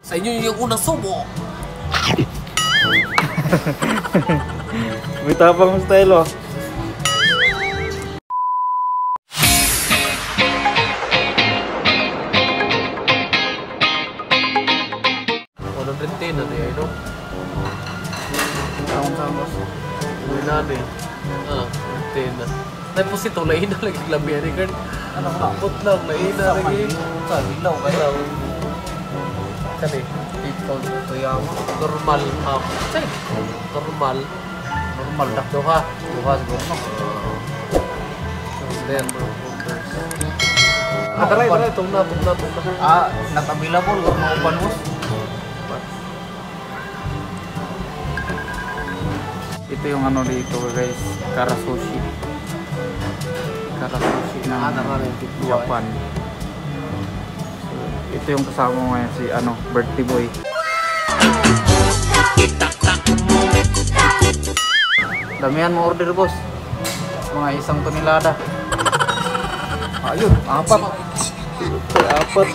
Sa inyo yung unang subo. May tapang style oh. Walang rentena na yun, no? Sama-sama. Uwi na na eh. Rentena. Tapos ito, laina lagi labi yan eh. Ano ba? Takot lang, laina lagi. Sa hilaw kayo. Kani, ikaw Kaya mo. normal. Say, normal. Normal na. Duha. Duha siguro no. Then, taray, tugna. Not available. Huwag mo upan mo. Ito yung ano dito guys. Karasushi. Karasushi ng Japan. So, ito yung kasama mo ngayon si ano, birthday boy. Damihan mo order boss. Mga isang tonelada. Ayun, apat. Apat.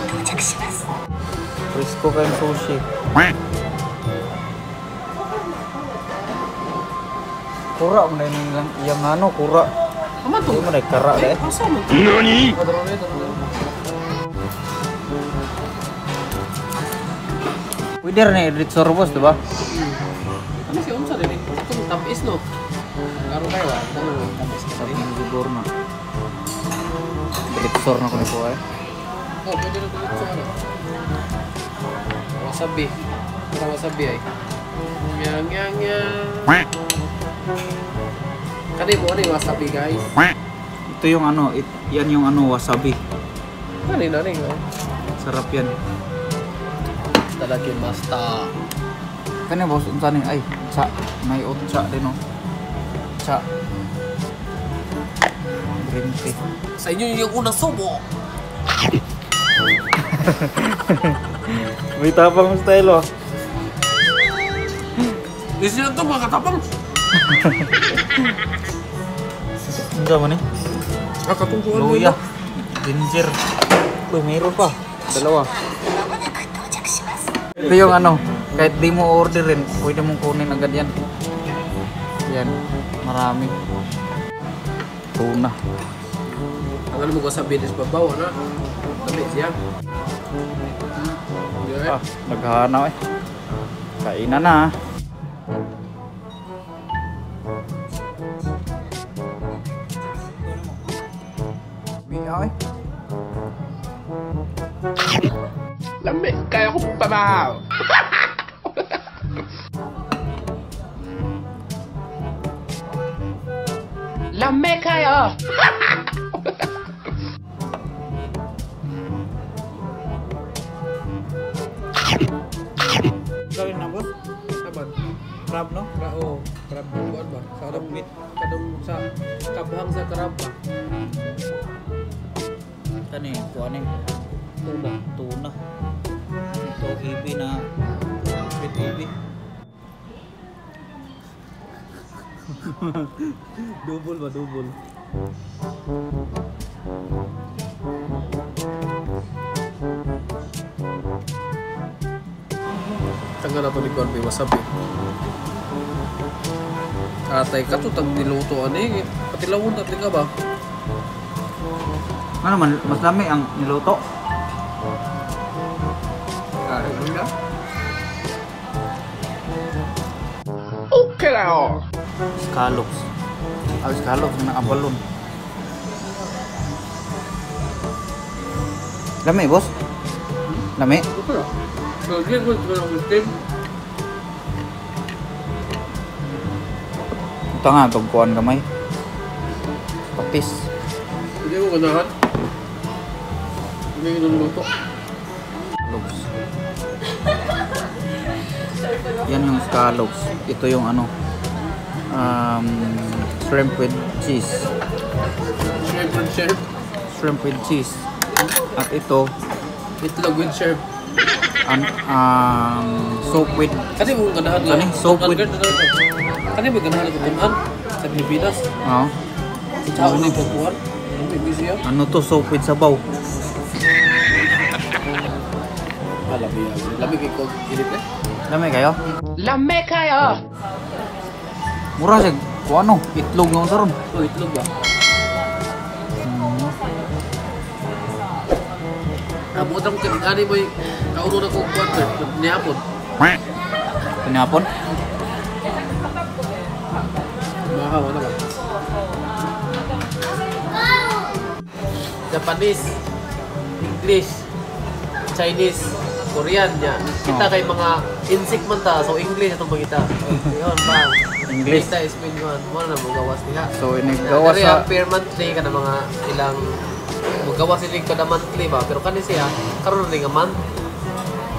Frisco kain sushi. Kura mo na yung ano, kura. Kaman to? Hindi mo na kara deh. Asa mo? Nani? Pwede rin i-edit boss, diba? Ano si Omsa din eh? Ito tamis no? Karo kayo ah? Tanong mo, tamis ka Sabi rin. mo siguro na. Editsor na ko nito eh. Oh, pwede na dito sa ano? Wasabi. Parang wasabi ay. Nyang. Kani mo ano yung wasabi guys? Ito yung ano, yan yung ano, wasabi. Kani na rin oh. Sarap yan. Talagyan basta. Kanya boss, unsa ning ay, cha, may otcha din oh. Cha. Green tea. Sa inyo yung unang subo. May tapang style oh. Di sila ito mga katapang. Unsa man eh? Katungkuhan mo Luya. Ginger. Uy, mayroon pa. Dalawa. Ito yung ano, kahit di mo orderin, pwede mong kunin agad yan. Yan, marami. Tuna. Ang alam mo ko sabihin is babaw na. Tamis siya. Ah, naghahanaw eh. Kainan na. Biyaw eh. Lamig kayo kung pabaw. Lamig kayo. Gawin na boss? Saban. Crab no? Oo. Crab buwan ba? Sa kadang meat. Kadang sa kabhang sa crab ba? Kani, kuaning Tuna. tuna. Ito hibi na sweet hibi. Double ba? Double. Tanggal na to ni Corby wasabi. Atay ka to tang nilutoan eh. Pati lawon na ka ba? Ano man, mas lami ang niluto. Okay na oh. Scallops. Ah, scallops na abalon. Lami, boss? Lami? Okay. So, again, what's going on with them? Ito nga, tugkuhan kamay. Patis. Hindi mo ganahan. Hindi niluluto. Scallops. Yan yung scallops. Ito yung ano, shrimp with cheese. Shrimp and shrimp. Shrimp with cheese. At ito, Itlog with shrimp. soup with Kani mo ganahan Kani? Soup with- Kani mo ganahan ng tunan sa Pilipinas. oh, Sa ni pagkuhan. May busy yan. ano to, soup with sabaw. Lamig ko init na. Lami kayo? Lame kayo! Mura siya. Kung ano, itlog ng saron. Oh, itlog ba? Nabutang ko ani mo kauno na ko kwarto niyapon. Pinapon? Mahal wala ba? Japanese, English, Chinese, Korean niya. Kita kay mga insect man ta, so English atong magita. Yon ba? English. Kita is main one. Mo na mo gawas niya. So, inigawa Dari sa... ang per monthly ka na mga ilang magawas sila kada monthly ba, pero kani siya karon ring nga month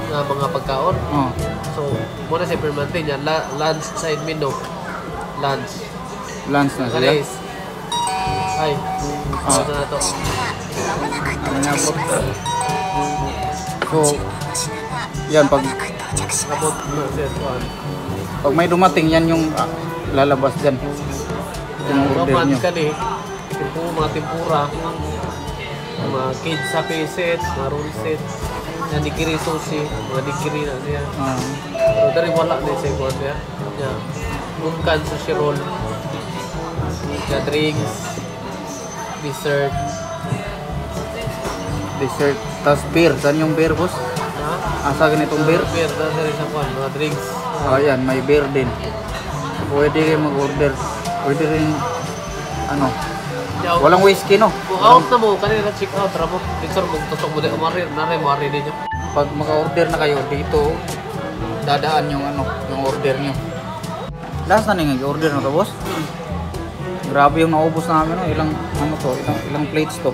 nga mga pagkaon. Oh. So, mo na siya per monthly niya lunch side menu. Lunch. Lunch na sila. Guys. Ay. Ano na to? Ano nga po? So, yan, pag Kapot na siya tuwan. may dumating, yan yung lalabas dyan. Yung order Roman nyo. ka ni. Mga tempura. Mga kids happy set, mga roll set. Mga nigiri sushi, mga nigiri na siya. Pero dari wala na siya kuhan niya. Yan. Bunkan sushi roll. Mga drinks. Dessert. Dessert. Tapos beer. Saan yung beer, boss? Ha? Asa ganitong beer? Beer. Dari sa kuhan. Mga drinks. Ayan, may beer din. Pwede kayo mag-order. Pwede rin, ano, Yaw. walang whiskey, no? Kung out na mo, kanina check out. Ramo. Dito mo tusok mo din. Umari. Nari mo. Ari ninyo. Pag maka-order na kayo, dito, dadaan yung, ano, yung order nyo. Last na nga, order na to, boss? Grabe yung naubos namin, no? Ilang, ano to, ilang plates to.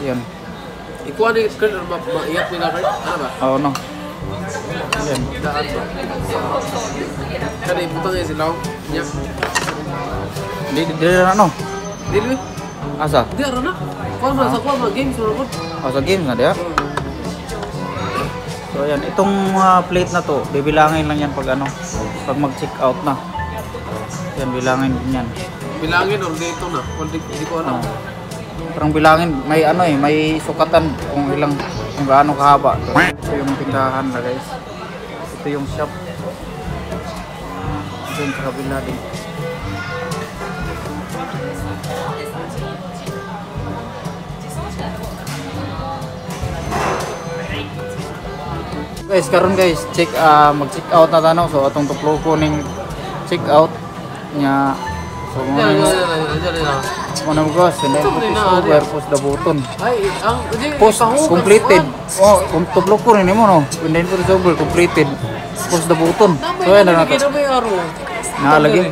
Yan. Ikuha ni Kurt. Maiyak nila Kurt. Ano ba? Oo, no? Yan. Daan ba? Kani butang ya silaw. Nya. Di na, no? Dili. Asa? Di ara na. Kuan man sa kuan man games mo ko. Sa games na, diya? So, yan. Itong plate na to, bibilangin lang yan pag, ano, pag mag-check out na. Yan, bilangin din yan. Bilangin or dito na. Kung di ko alam. Parang bilangin, may ano eh, may sukatan kung ilang, kung gaano kahaba. Ito yung tindahan na guys. Ito yung shop. Doon sa kabila din. Guys, karon guys, mag-check out na tanaw. So atong tuplo ko ning check out nya. So muna mo guys, and then put is over, push the button. Ay, ang Post completed. Oh, kung tuplo ko rin mo no. And then put is over, completed. Push the button. So yan na to. May aro. Nakalagay.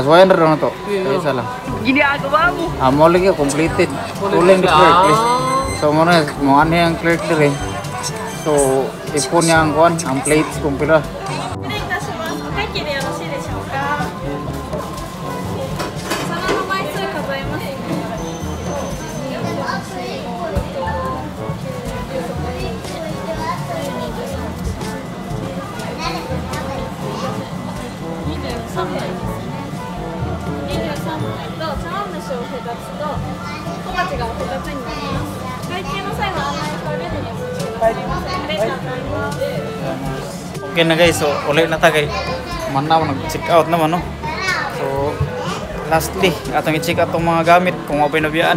So yan na to. Isa lang. Ginagawa mo! Mo lagi completed. Pulling the clerk please. So muna mo ano yung clerk dire. So ipon niya ang kuan, ang plates kung pila. 失礼いたします。お会計でよろしいでしょうか。皿の枚数数えます。23枚ですね。23枚と茶碗蒸しを2つと小鉢がお2つになります。会計の際は案内表レジにお持ちくださいませ。ありがとうございます。 Okay na guys, so ulit na tagay. Manaw nag-check out naman no. So lastly, atong i-check out tong mga gamit kung mapay nabiyaan.